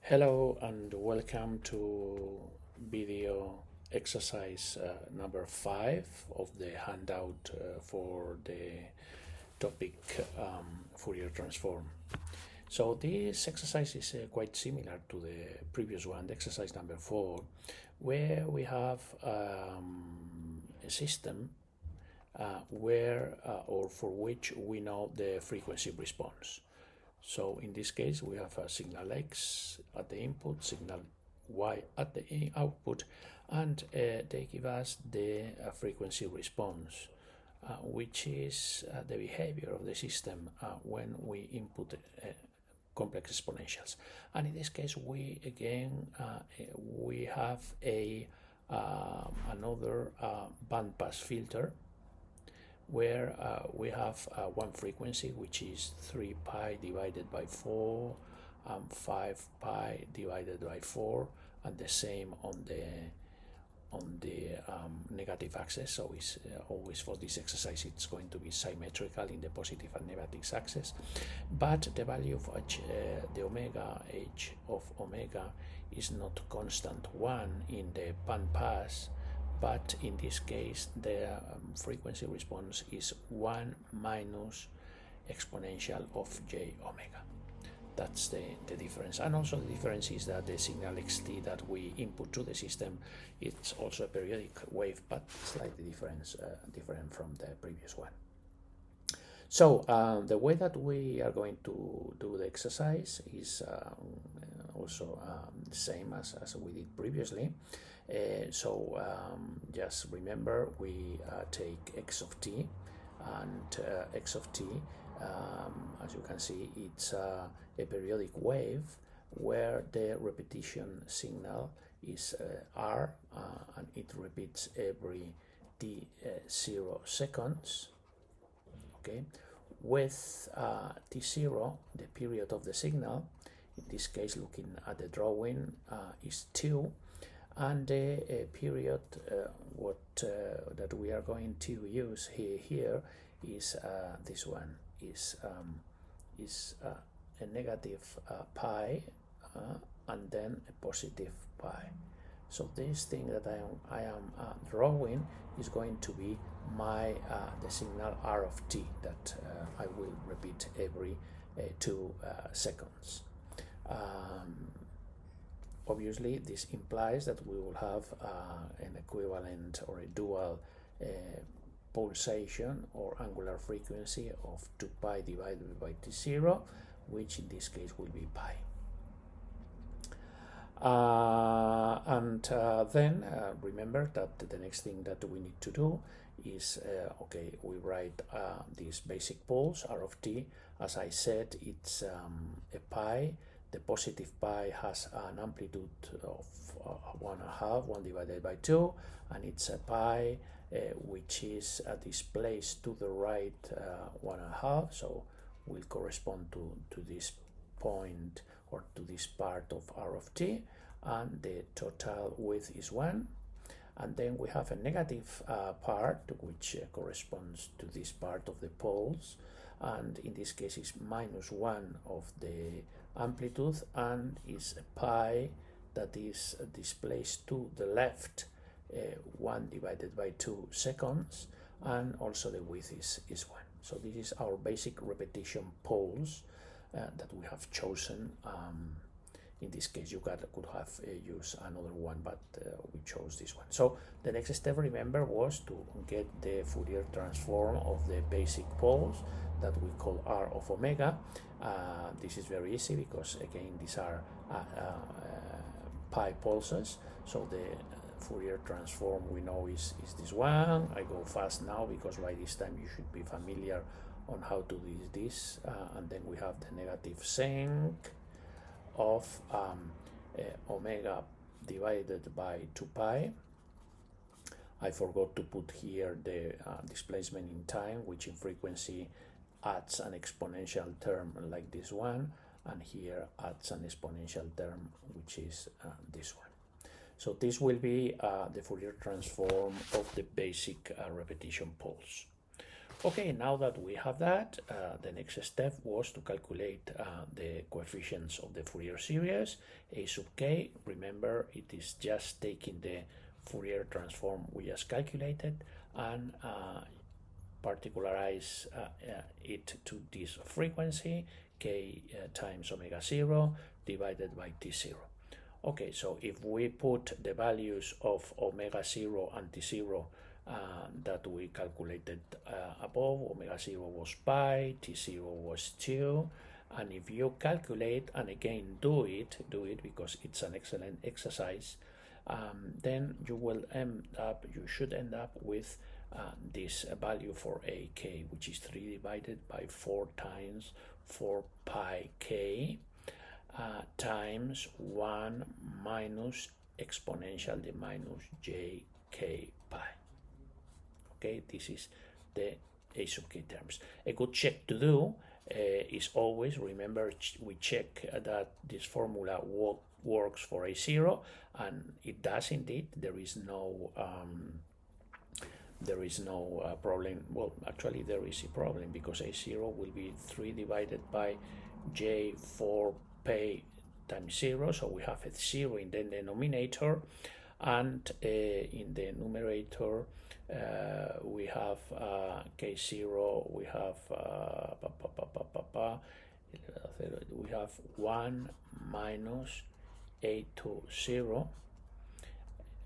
Hello and welcome to video exercise number 5 of the handout for the topic Fourier Transform. So this exercise is quite similar to the previous one, the exercise number 4, where we have a system or for which we know the frequency frequency. So in this case, we have a signal X at the input, signal Y at the output, and they give us the frequency response, which is the behavior of the system when we input complex exponentials. And in this case, we have another bandpass filter, where we have one frequency, which is 3 pi divided by 4 and 5 pi divided by 4, and the same on the negative axis. So it's always, for this exercise, it's going to be symmetrical in the positive and negative axis, but the value of h, the omega h of omega, is not constant 1 in the bandpass, but in this case the frequency response is 1 minus exponential of j omega. That's the difference. And also the difference is that the signal xt that we input to the system, it's also a periodic wave, but slightly different from the previous one. So the way that we are going to do the exercise is also the same as we did previously. Just remember, we take x of t, and x of t, as you can see, it's a periodic wave where the repetition signal is r, and it repeats every t0 seconds. Okay, with t0, the period of the signal, in this case, looking at the drawing, is 2, and the period that we are going to use here is this one, is a negative pi and then a positive pi. So this thing that I am drawing is going to be my the signal r of t that I will repeat every 2 seconds. Obviously, this implies that we will have an equivalent or a dual pulsation or angular frequency of 2 pi divided by t0, which in this case will be pi. Then remember that the next thing that we need to do is, we write this basic pulse, r of t. As I said, it's a pi. The positive pi has an amplitude of 1/2, 1 divided by 2, and it's a pi which is displaced to the right 1/2, so will correspond to this point or to this part of r of t, and the total width is 1. And then we have a negative part which corresponds to this part of the pulse, and in this case is -1 of the amplitude, and is a pi that is displaced to the left 1 divided by 2 seconds, and also the width is 1. So this is our basic repetition pulse that we have chosen. In this case, you could have used another one, but we chose this one. So the next step, remember, was to get the Fourier transform of the basic pulse that we call r of omega. This is very easy because, again, these are pi pulses. So the Fourier transform we know is this one. I go fast now because by this time you should be familiar on how to do this. And then we have the negative sinc of omega divided by 2 pi. I forgot to put here the displacement in time, which in frequency adds an exponential term like this one, and here adds an exponential term, which is this one. So this will be the Fourier transform of the basic repetition pulse. Okay, now that we have that, the next step was to calculate the coefficients of the Fourier series. A sub k, remember, it is just taking the Fourier transform we just calculated and particularize it to this frequency, k times omega 0 divided by t0. Okay, so if we put the values of omega 0 and t0 that we calculated above, omega 0 was pi, t0 was 2, and if you calculate, and again do it because it's an excellent exercise, then you should end up with this value for AK, which is 3 divided by 4 times 4 pi k times 1 minus exponential the minus jk pi. Okay, this is the a sub k terms. A good check to do is always, remember, we check that this formula works for A0, and it does indeed. There is no problem. Well, actually there is a problem, because A0 will be 3 divided by J4 pi times 0, so we have a 0 in the denominator, and in the numerator we have K0, we have 1 minus A to 0.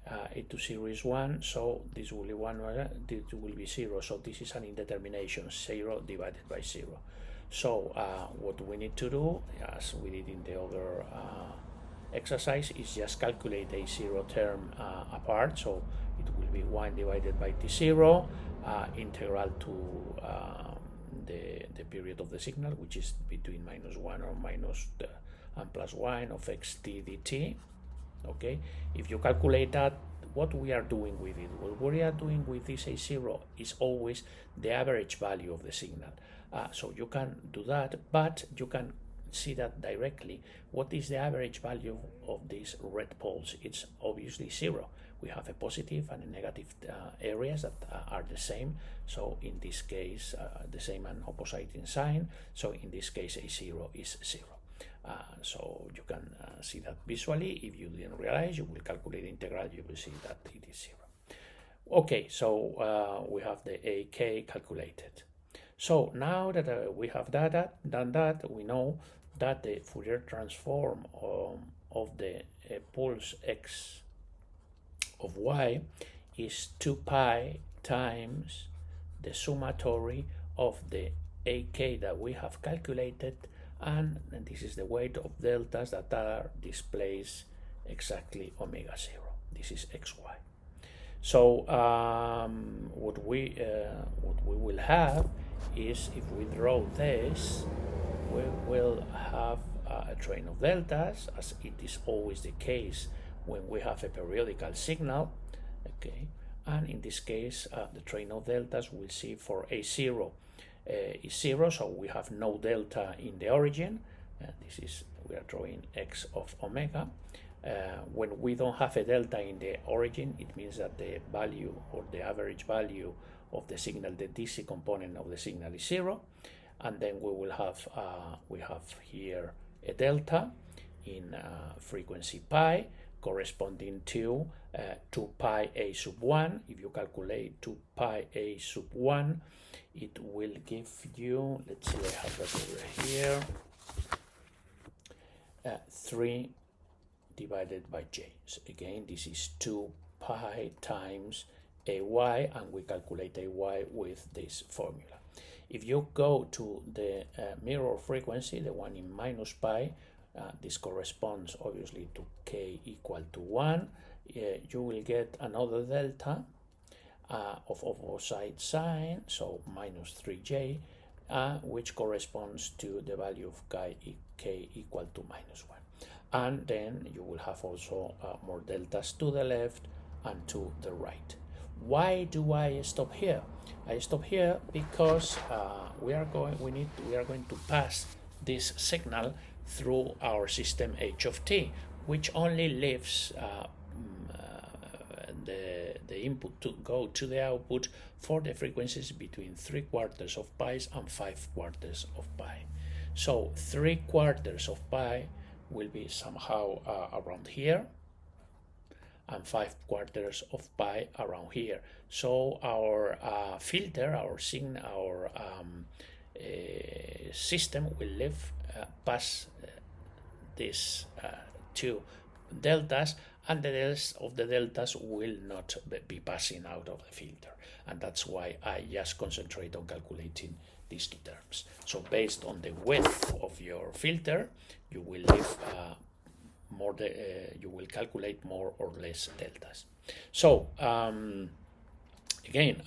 A to 0 is 1, so this will be 1, this will be 0, so this is an indetermination, 0 divided by 0. So what we need to do, as we did in the other exercise, is just calculate a 0 term apart, so it will be 1 divided by t0, integral to the period of the signal, which is between -1 or minus and plus 1 of xt dt. Okay, if you calculate that, what we are doing with it, what we are doing with this A0 is always the average value of the signal. So you can do that, but you can see that directly. What is the average value of these red poles? It's obviously 0. We have a positive and a negative areas that are the same. So in this case, the same and opposite in sign. So in this case, A0 is 0. So you can see that visually. If you didn't realize, you will calculate the integral, you will see that it is 0. Okay, so we have the AK calculated. So now that we have done that, we know that the Fourier transform of the pulse x of y is 2 pi times the summatory of the AK that we have calculated, and this is the weight of deltas that are displaced exactly omega 0. This is xy. So what we will have is, if we draw this, we will have a train of deltas, as it is always the case when we have a periodical signal. Okay, and in this case the train of deltas we'll see for A0 is 0, so we have no delta in the origin. This is, we are drawing x of omega. When we don't have a delta in the origin, it means that the value, or the average value of the signal, the DC component of the signal, is 0, and then we will have we have here a delta in frequency pi, corresponding to 2 pi a sub 1. If you calculate 2 pi a sub 1, it will give you, let's see, I have that over here, 3 divided by j. So again, this is 2 pi times ay, and we calculate ay with this formula. If you go to the mirror frequency, the one in minus pi, this corresponds obviously to k equal to 1. You will get another delta of opposite sign, so minus 3j, which corresponds to the value of k equal to minus 1. And then you will have also more deltas to the left and to the right. Why do I stop here? I stop here because we are going to pass this signal through our system h of t, which only leaves the input to go to the output for the frequencies between 3/4 of pi and 5/4 of pi. So 3/4 of pi will be somehow around here, and 5/4 of pi around here. So our filter, our system will live past these two deltas, and the rest of the deltas will not be passing out of the filter. And that's why I just concentrate on calculating these two terms. So based on the width of your filter, you will live you will calculate more or less deltas. So again,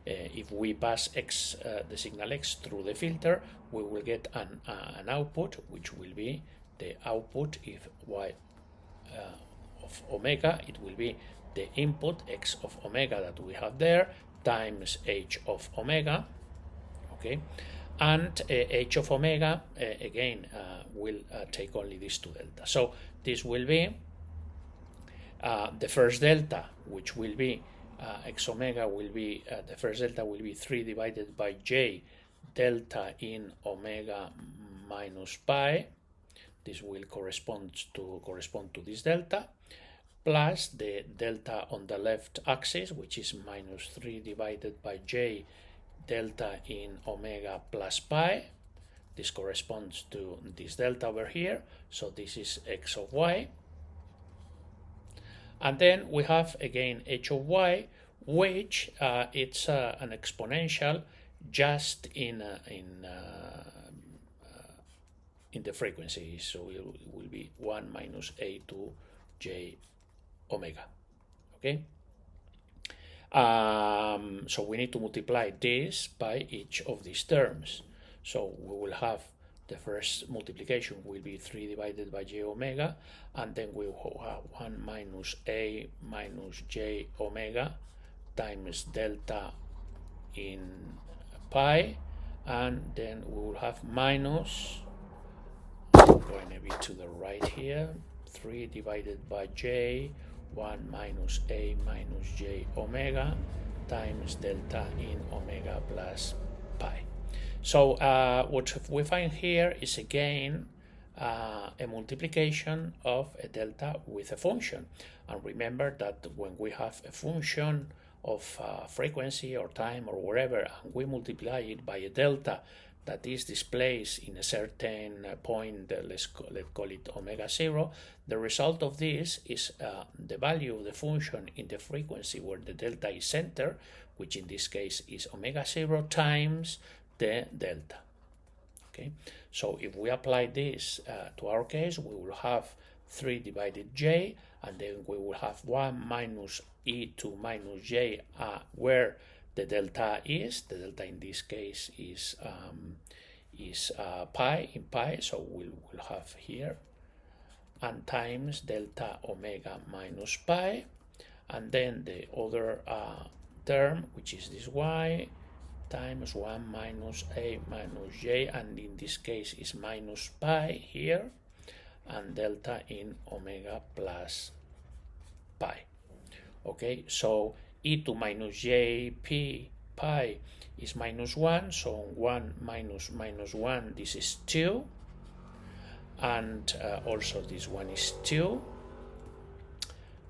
if we pass x, the signal x through the filter, we will get an output, which will be the output if y of omega. It will be the input x of omega that we have there times h of omega, okay, and h of omega again will take only these two delta. So this will be the first delta, which will be x omega will be the first delta will be 3 divided by j delta in omega minus pi. This will correspond to this delta, plus the delta on the left axis, which is minus 3 divided by j delta in omega plus pi. This corresponds to this delta over here, so this is x of y. And then we have again h of y, which it's an exponential just in the frequency, so it will be 1 minus a to j omega, okay? So we need to multiply this by each of these terms. So we will have the first multiplication will be 3 divided by j omega, and then we will have 1 minus a minus j omega times delta in pi, and then we will have minus, going a bit to the right here, 3 divided by j 1 minus a minus j omega times delta in omega plus pi. So what we find here is again a multiplication of a delta with a function. And remember that when we have a function of frequency or time or whatever, and we multiply it by a delta that is displaced in a certain point, let's call it omega 0, the result of this is the value of the function in the frequency where the delta is centered, which in this case is omega 0 times the delta. Okay, so if we apply this to our case, we will have 3 divided j, and then we will have 1 minus e2 minus j where the delta is. The delta in this case is pi in pi, so we'll have here, and times delta omega minus pi, and then the other term, which is this y, times 1 minus a minus j, and in this case is minus pi here, and delta in omega plus pi. Okay, so e2 minus j p pi is minus 1, so 1 minus minus 1, this is 2, and also this one is 2.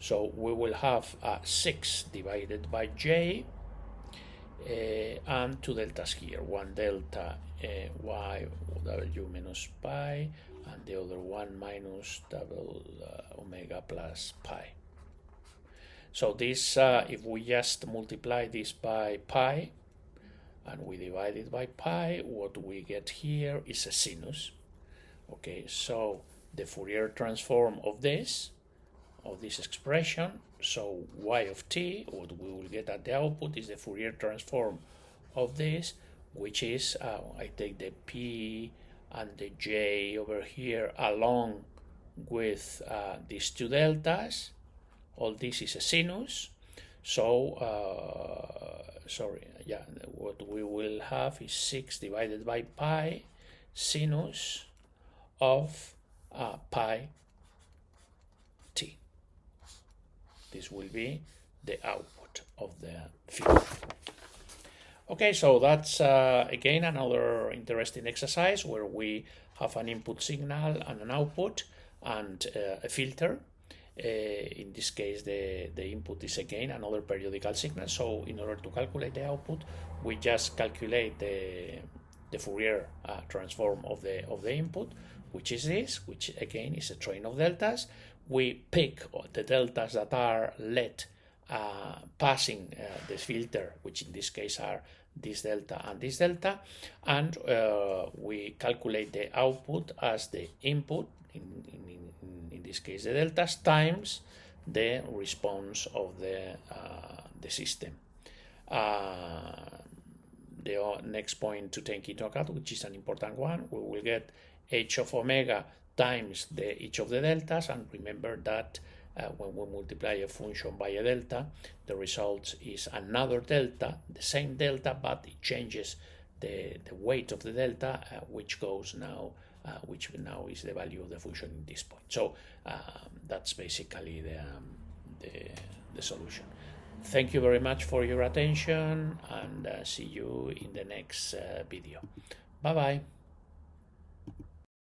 So we will have 6 divided by j, and 2 deltas here, one delta y w minus pi, and the other one minus double omega plus pi. So this, if we just multiply this by pi and we divide it by pi, what we get here is a sinus. Okay, so the Fourier transform of this expression, so y of t, what we will get at the output is the Fourier transform of this, which is, I take the p and the j over here along with these two deltas. All this is a sinus, so what we will have is 6 divided by pi sinus of pi t. This will be the output of the filter. Okay, so that's again another interesting exercise where we have an input signal and an output and a filter. In this case, the input is again another periodical signal. So in order to calculate the output, we just calculate the Fourier transform of the input, which is this, which again is a train of deltas. We pick the deltas that are let passing the filter, which in this case are this delta and this delta, and we calculate the output as the input, in this case the deltas, times the response of the system. The next point to take into account, which is an important one, we will get h of omega times each of the deltas, and remember that when we multiply a function by a delta, the result is another delta, the same delta, but it changes the weight of the delta, which now is the value of the function in this point. So that's basically the solution. Thank you very much for your attention, and see you in the next video. Bye bye.